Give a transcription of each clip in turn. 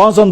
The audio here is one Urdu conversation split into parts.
5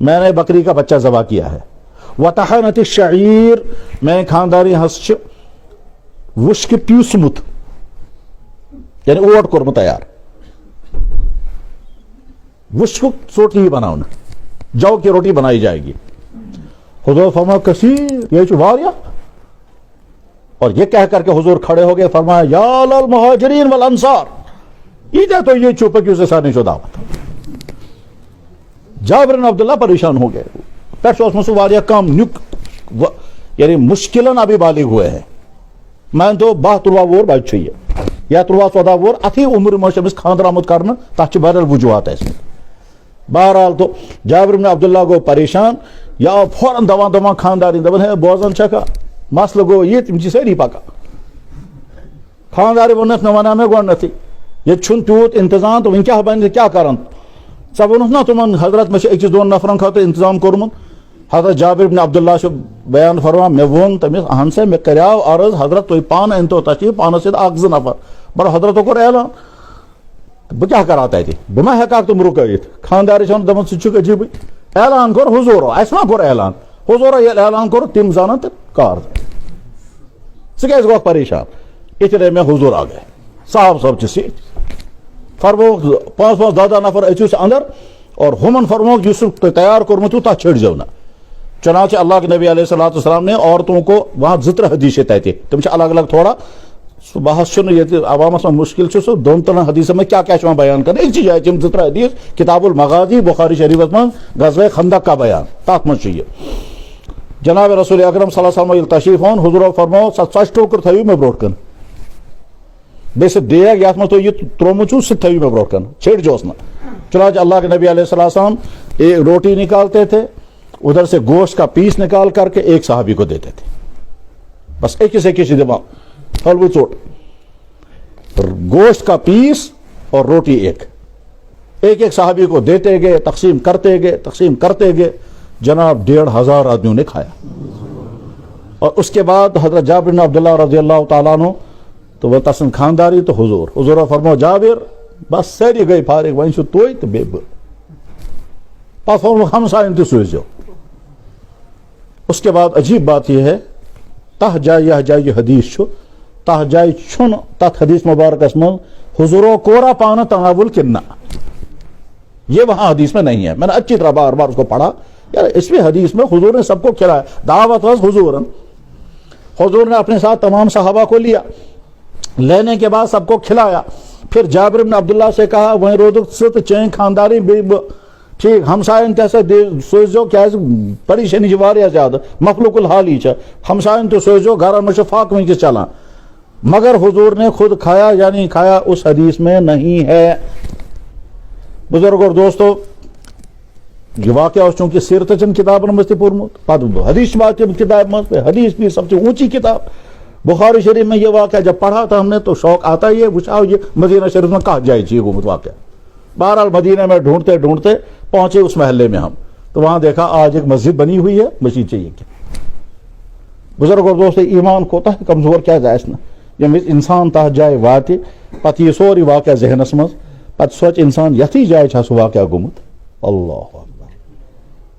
میں نے بکری کا بچہ ذبح کیا ہے. وطحنت الشعیر میں نے خانداری ہس وشک پیوسمت یعنی اوٹ کورمت تیار. وشک روٹی بناؤن جو کی روٹی بنائی جائے گی. حضور فرمایا کثیر یہ واریا, اور یہ کہہ کر کے حضور کھڑے ہو گئے, فرمایا یا للمہاجرین والانصار, یہ تو یہ چوپے کی اسے سارے شو دعوت. جابر بن عبداللہ پریشان ہو گئے, پیش اس میں سے واریا کام نک یعنی مشکلن ابھی بالغ ہوئے ہیں. میں تو 12 وور بچ چاہیے یا 13-14 وور اتھی عمر میں خاندر آمد کرنا تک بدل وجوہات ایسے. بہرحال تو جابر بن عبداللہ گو پریشان, یا فوراً دوا خانداری دپان ہے بوزان چھکا مسئلہ گو یہ تم ساری پکا. خانداری ونس نہ ونان میں گۄڈنیتھٕے یہ چھُنہٕ تیوٗت انتظام تو ون کیا بن کیا کران ژٕ ووٚنُکھ نا تمن حضرت میں أکِس 2 نفرن خاطر انتظام کوٚرمُت. حضرت جابر بن عبداللہ سے بیان فرمان میں وون تمس اہن سا میں کریاو عرض حضرت تھی پان انتو تشریف پانس سۭتۍ 1-2 نفر بڑا حضرتو کوٚر اعلان بہٕ کیٛاہ کرٕ تتہِ بہٕ ما ہیٚکہٕ تِم رُکٲیِتھ. خانداری چھِ دپان ژٕ چھُکھ عجیٖبٕے, اعلان کوٚر حضورو اَسہِ ما کوٚر اعلان, حضورو ییٚلہِ اعلان کوٚر تِم زانن تہٕ کار ژٕ کیٛازِ گوٚکھ پریشان. اتنے میں حضور آ گئے صاحب صاحب چھ سۭتۍ فرموک 5-10 نفر أژِو اندر اور ہمن فرموک یُس تۄہہِ تیار کوٚرمُت چھُو تتھ چھٔڑزیو نہٕ. چنانچہ اللہ کے نبی علیہ السلام نے عورتوں کو وہاں 2-3 حدیث تتہِ تم الگ الگ تھوڑا سہ بحث یہ عوامس میں مشکل سہ 2-3 حدیث میں کیا بیان کرنا. ایک جائے تم 2-3 حدیث کتاب المغازی بخاری شریف میں غزوہ خندق کا بیان تات من یہ جناب رسول اکرم صلی اللہ علیہ وسلم تشریف ہون حضور فرمو ژچ ٹوکر تھو میں برو کن بیس دیگ یت من یہ ترومت سہ تھو میں برو کن چھڑ جوس نا. چنانچہ اللہ کے نبی علیہ السلام ایک روٹی نکالتے تھے, ادھر سے گوشت کا پیس نکال کر کے ایک صحابی کو دیتے تھے, بس ایک دماغ حلوہ چوٹ گوشت کا پیس اور روٹی ایک صحابی کو دیتے گئے, تقسیم کرتے گئے. جناب 1,500 آدمیوں نے کھایا. اور اس کے بعد حضرت جابر بن عبداللہ رضی اللہ تعالیٰ عنہ تو وہ تسن خانداری تو حضور فرمو جابر بس ساری گئی فارغ ون چھ توئی تو بے بر پتہ فرمو ہمسائن تہ سوزیو. اس کے بعد عجیب بات یہ ہے تہ جائے یہ جائے حدیث چھو تہ جائے چھن تت حدیث مبارکس من حضورو کورا پانا تناول کننا یہ وہاں حدیث میں نہیں ہے. میں نے اچھی طرح بار بار اس کو پڑھا یار اس میں حدیث میں حضور نے سب کو کھلایا. دعوت واز حضور نے اپنے ساتھ تمام صحابہ کو لیا, لینے کے بعد سب کو کھلایا. پھر جابر بن عبداللہ سے کہا وہیں رودک ست چین خانداری ٹھیک ہمسائن تیسے سوزو کیا پریشانی واریا زیادہ مخلوق الحال ہی ہمسائن تو سوزو گھر میں فاق میں چلا, مگر حضور نے خود کھایا یا نہیں کھایا اس حدیث میں نہیں ہے. بزرگ اور دوستو یہ واقعہ چونکہ سیرت چند کتابن مجھ پورمت پتہ حدیث کتاب میں حدیث بھی سب سے اونچی کتاب بخاری شریف میں یہ واقعہ جب پڑھا تھا ہم نے تو شوق آتا ہی ہے وچھاؤ یہ مدینہ شریف میں کہاں جائے چاہیے گمت واقعہ. بہرحال مدینہ میں ڈھونڈتے پہنچے اس محلے میں ہم تو وہاں دیکھا آج ایک مسجد بنی ہوئی ہے, مسجد چاہیے کیا. بزرگ اور دوست ایمان کوتا ہے کمزور کیا جائے نا یم انسان تہ جائے وات پتہ یہ سوری واقعہ ذہنس مز پتہ سوچ انسان یتھی جائے سہ واقعہ گومت اللہ اکبر.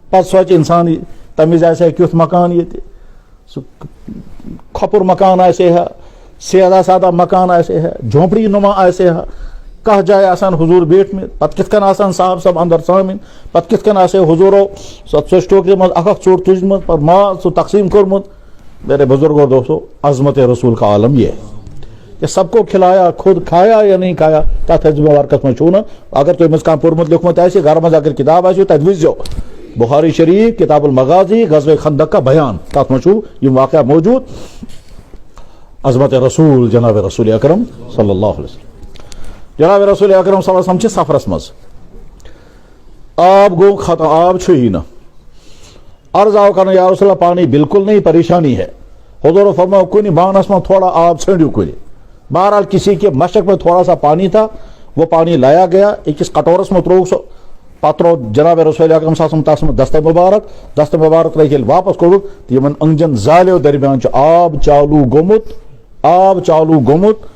پتہ سوچ انسان تمہ آسہ کیُتھ مکان یہ کھپر مکان آسے ہے, سیدھا سادہ مکان آسے ہے, جھونپڑی نما آسے ہے, کھ جائے آسان حضور بیٹھ میں پتہ کت کن آسان صاحب سب اندر سامن پتہ کت کن آسے حضورو ژچ ٹوکری مز اکھ ژوٹ تجمت پتہ ماز سہ تقسیم کورمت. میرے بزرگوں دوستو عظمت رسول کا عالم یہ ہے کہ سب کو کھلایا خود کھایا یا نہیں کھایا تتھ حدیث مبارکس من چھو نا. اگر تم مز کانٛہہ پورمت لیوکھمت آسہِ گھر مز اگر کتاب آسہِ تتہِ وٕچھزیو بخاری شریف کتاب المغازی غزوہ خندق کا بیان تتھ من چھو یہ واقعہ موجود. عظمت رسول جناب رسول اکرم صلی اللہ علیہ وسلم. جناب رسول اکرم صلی اللہ علیہ وسلم چھ سفرس مز آب گو ختم آب چھو ہی نا. عرض آو کرنا یا رسول اللہ پانی بالکل نہیں پریشانی ہے. حضور فرماؤ کنی بانس میں تھوڑا آب چھنڈیو کنی. بہرحال کسی کے مشرق میں تھوڑا سا پانی تھا وہ پانی لایا گیا ایک کٹورس میں تروگ سو پترو جناب رسول اکرم صلی اللہ علیہ وسلم دست مبارک رکھ واپس کوڑک تو یمن انجن زالیو درمیان آب چالو گومت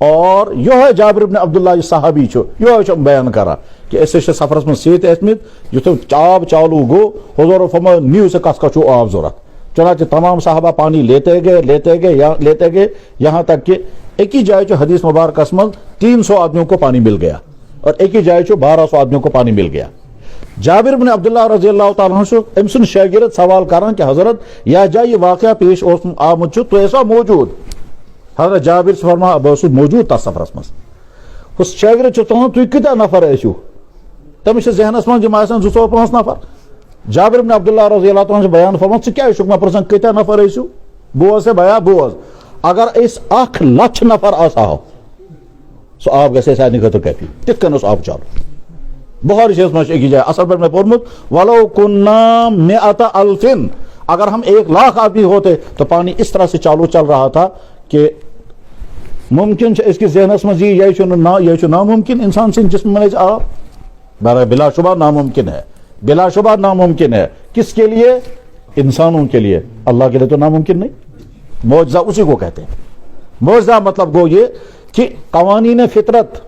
اور یہ جابر بن عبداللہ صحابی یہ بیان کرا کہ اس سفرس من سیت ٲسمٕتۍ یُتھُے آب چالو گو حضور فرمایا نیو سے کس کا چھو آب ضرورت چنانچہ تمام صحابہ پانی لیتے گئے یہاں تک کہ ایک ہی جائے جو حدیث مبارکس من 300 آدمیوں کو پانی مل گیا اور ایک ہی جائے جو 1200 آدمیوں کو پانی مل گیا. جابر بن عبداللہ رضی اللہ تعالیٰ عنہ أمۍ سُنٛد شاگرد سوال کران کہ حضرت یہ جائے یہ واقعہ پیش آمت تو ایسا موجود. حضرت جابر سے فرمایا بہٕ اوسُس موجود تس سفرس مز. اس شاگرد تُہُنٛد تُہۍ کۭتیاہ نفر ٲسِو تٔمِس چھِ ذہنس منٛز یِم آسان 2-4-5 نفر. جابر بن عبداللہ رضی اللہ تعالیٰ بیان فرمان ژٕ کیٛازِ چھُکھ مےٚ پرژھان کۭتیاہ نفر ٲسِو. بوز بیا بوز اگر أسۍ 1,00,000 نفر آسہو سُہ آب گژھِ سارنٕے خٲطرٕ کٲفی. تِتھ کٔنۍ اوس آب چالو. بخاری شریف میں ایک جائے اصل پر میں پڑھمت ولو کننا مئۃ الف اگر ہم 1,00,000 آدمی ہوتے تو پانی اس طرح سے چالو چل رہا تھا کہ ممکن اس کی ذہنس مز یہ ناممکن انسان سن جسم میں آب. بلا شبہ ناممکن ہے, بلا شبہ ناممکن ہے. کس کے لیے؟ انسانوں کے لیے. اللہ کے لیے تو ناممکن نہیں. معجزہ اسی کو کہتے ہیں. معجزہ مطلب گو یہ کہ قوانین فطرت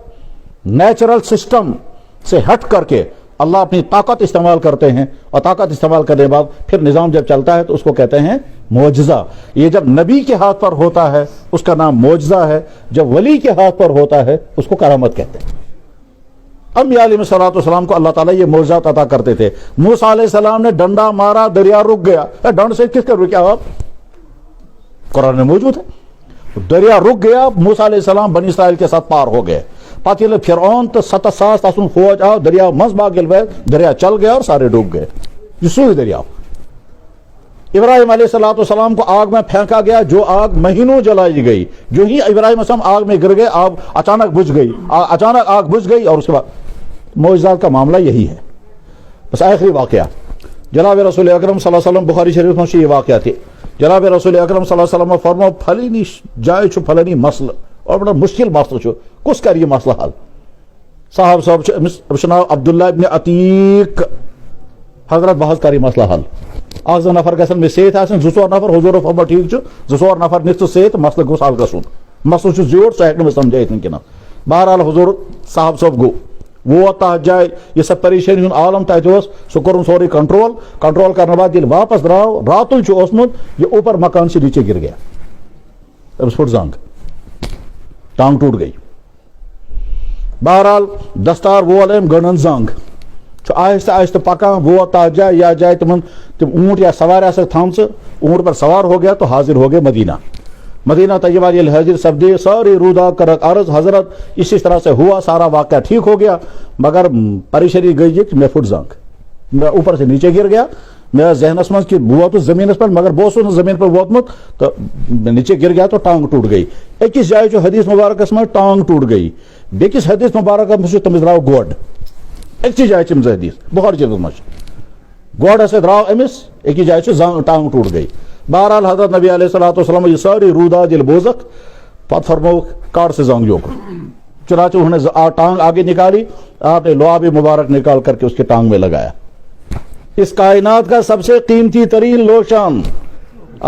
نیچرل سسٹم سے ہٹ کر کے اللہ اپنی طاقت استعمال کرتے ہیں اور طاقت استعمال کرنے کے بعد پھر نظام جب چلتا ہے تو اس کو کہتے ہیں معجزہ. یہ جب نبی کے ہاتھ پر ہوتا ہے اس کا نام معجزہ ہے, جب ولی کے ہاتھ پر ہوتا ہے اس کو کرامت کہتے ہیں. انبیاء علیہ الصلوۃ والسلام کو اللہ تعالیٰ یہ معجزات عطا کرتے تھے. موسیٰ علیہ السلام نے ڈنڈا مارا دریا رک گیا. ڈنڈ سے کس کا رکیا آپ؟ قرآن میں موجود ہے. دریا رک گیا, موسیٰ علیہ السلام بنی اسرائیل کے ساتھ پار ہو گئے. پتہ ییٚلہِ فرعون تو 7,000 تسن فوج آو دریا مز باغ دریا چل گیا اور سارے ڈوب گئے. یہ سوئی دریا. ابراہیم علیہ السلام کو آگ میں پھینکا گیا, جو آگ مہینوں جلائی گئی. جو ہی ابراہیم السلام آگ میں گر گئے آگ اچانک بجھ گئی, اچانک آگ بجھ گئی. اور اس کے بعد معجزات کا معاملہ یہی ہے. بس آخری واقعہ جناب رسول اکرم صلی اللہ علیہ وسلم بخاری شریف میں یہ واقعہ تھے. جناب رسول اکرم صلی اللہ علیہ وسلم فرمو پھلنی جائے چھو پھلنی مسئلہ اور بڑا مشکل مسئلہ چھو, کس کر یہ مسئلہ حل. صاحب ناو عبداللہ ابن عتیق. حضرت بحث کر یہ مسئلہ حل. اکھ زٕ نفر گژھن مےٚ سۭتۍ آسٕنۍ, 2-4 نفر. حضور فرمو ٹھیک چھُ 2-4 نفر نِتھ ژٕ سۭتۍ, مسئلہ گوٚژھ حل گژھُن. مسئلہ چھُ زیوٗٹھ, سُہ ہیٚکہِ نہٕ مےٚ سمجھٲیِتھ وٕنکیٚنس. بہرحال حضور صاحب صٲب گوٚو, ووت تتھ جایہِ یہ سب پریشانی ہُنٛد عالم تتہِ اوس, سُہ کوٚرُن سورُے کنٹرول کرنے بعد ییٚلہِ واپس درٛاو, راتُل چھُ اوسمُت, یہ اوپر مکان سے نیچے گر گیا. تٔمِس پھُٹ زنٛگ, ٹانگ ٹوٹ گئی. بہرحال دستار وول أمۍ گٔنڈٕن زنٛگ, چھُ آہستہ آہستہ پکان, ووت تتھ جایہِ یا جایہِ تم اونٹ یا سوارِ آسکھ تھامژٕ, اونٹ پر سوار ہو گیا تو حاضر ہو گئے مدینہ. مدینہ طیبہ ییٚلہِ حاضر سپدے, ساری رودا کرک عرض حضرت اسی طرح سے ہوا, سارا واقعہ ٹھیک ہو گیا, مگر پریشانی گئی کہ میں پھٹ زنگ, میں اوپر سے نیچے گر گیا. میرا ذہنس مز کہ بہت ووتُس زمینس پر, مگر بہٕ اوسُس نہٕ زمین پر ووتمُت تو نیچے گر گیا تو ٹانگ ٹوٹ گئی. أکِس جایہِ چھُ حدیث مبارکس منٛز ٹانگ ٹوٹ گئی, بیٚکِس حدیث مبارکس منٛز چھُ تٔمِس درٛاو گۄڈ. أکسٕے جایہِ چھِ یِم زٕ حدیث بخاری شریفس منٛز چھِ. گۄڈ ہسا درٛاو أمِس, أکِس جایہِ چھُ ٹانگ ٹوٹ گئی. بہرحال حضرت نبی علیہ الصلوۃ والسلام یہ ساری رودات ییٚلہِ بوزکھ پتہٕ فرمووُکھ کاڑ سے زنگ جوکر. چنانچہ انہوں نے ٹانگ آگے نکالی, آپ نے لعاب مبارک نکال کر کے اس کے ٹانگ میں لگایا. اس کائنات کا سب سے قیمتی ترین لوشن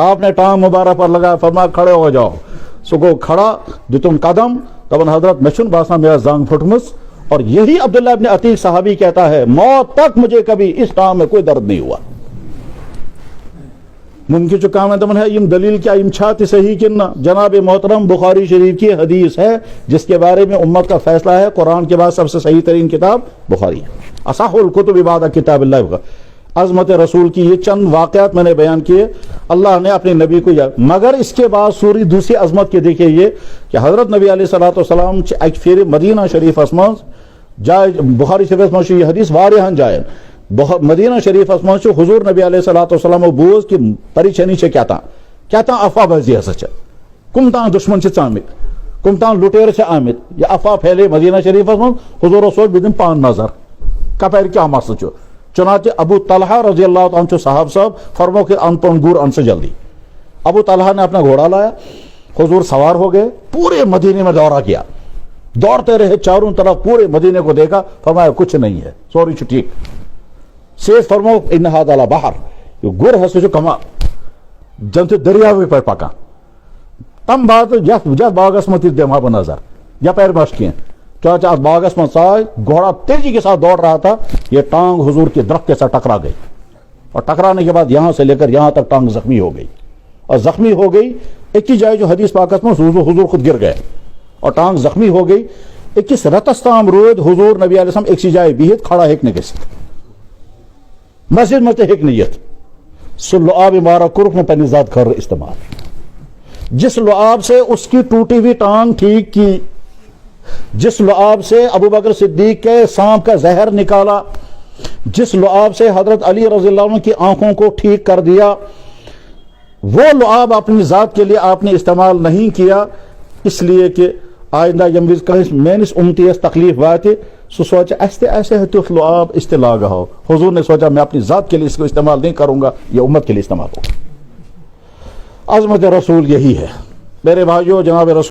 آپ نے ٹانگ مبارک پر لگایا, فرمایا کھڑے ہو جاؤ. سو گو کھڑا, دتن قدم, دپن حضرت مے چھُنہٕ باسان میرا زنگ پھٹمٕژ. اور یہی عبداللہ ابن عتیق صحابی کہتا ہے موت تک مجھے کبھی اس ٹانگ میں کوئی درد نہیں ہوا. ممکن چھ کام ہے یم دلیل کیا یم چھا تہ صحیح کن جناب محترم بخاری شریف کی حدیث ہے جس کے بارے میں امت کا فیصلہ ہے. قرآن کے بعد سب سے صحیح ترین کتاب بخاری ہے. اصح الکتب بعد کتاب اللہ. عظمت رسول کی یہ چند واقعات میں نے بیان کیے, اللہ نے اپنے نبی کو یاد. مگر اس کے بعد سوری دوسری عظمت کے دیکھیے یہ کہ حضرت نبی علیہ الصلوۃ والسلام ایک پھر مدینہ شریف اسمان جائے, بخاری شریف میں یہ حدیث واریاہن جائن مدینہ شریف اسمان حضور نبی علیہ الصلوۃ والسلام بوز کہ پریشانی سے کیا تھا افواہ بازی ہسا کم تان دشمن سے ژامت, کم تان لٹیر سے آمت, یہ افواہ پھیلے مدینہ شریف اسمان. حضور سوچ بدن پان نظر کپر کیا مسئلہ. چنانچہ ابو طلحہ رضی اللہ عنہ صاحب فرمو کہ ان پن گور ان سے جلدی. ابو طلحہ نے اپنا گھوڑا لایا, حضور سوار ہو گئے, پورے مدینے میں دورہ کیا, دوڑتے رہے چاروں طرف, پورے مدینے کو دیکھا, فرمایا کچھ نہیں ہے, سوری چھ ٹھیک. سیز فرمو ان ھذا لبحر, یہ گر ہسا چھ کما جنت دریاوی پر پکان. تم بات یتھ باغس مت دمہا بہ نظر یپارِ مش کینٛہہ, چاچا باغس میں ژاے گھوڑا تیزی کے ساتھ دوڑ رہا تھا, یہ ٹانگ حضور کے درخت کے ساتھ ٹکرا گئی, اور ٹکرانے کے بعد یہاں سے لے کر یہاں تک ٹانگ زخمی ہو گئی, اور زخمی ہو گئی ایک ہی جائے جو حدیث پاکس میں حضور خود گر گئے اور ٹانگ زخمی ہو گئی. 21 رتس تام رود حضور نبی علیہ السلام ایک سی جائے بہت کھڑا ہیک نہ گژھت, مسجد میں ہیک نہ یتھ, سہ لعاب مارا کورک نہ پنہ ذات خر استعمال, جس لعاب سے اس کی ٹوٹی ہوئی ٹانگ ٹھیک کی, جس لعاب سے ابو بکر صدیق کے سانپ کا زہر نکالا, جس لعاب سے حضرت علی رضی اللہ عنہ کی آنکھوں کو ٹھیک کر دیا, وہ لعاب اپنی ذات کے لیے آپ نے استعمال نہیں کیا, اس لیے کہ آئندہ یم وز کس میس امتی تکلیف واتہ سہ سوچ اس ایسے ہے تیتھ لعاب استلاگہ ہو. حضور نے سوچا میں اپنی ذات کے لیے اس کو استعمال نہیں کروں گا, یہ امت کے لیے استعمال ہوگا. عظمت رسول یہی ہے میرے بھائیو. جناب رسول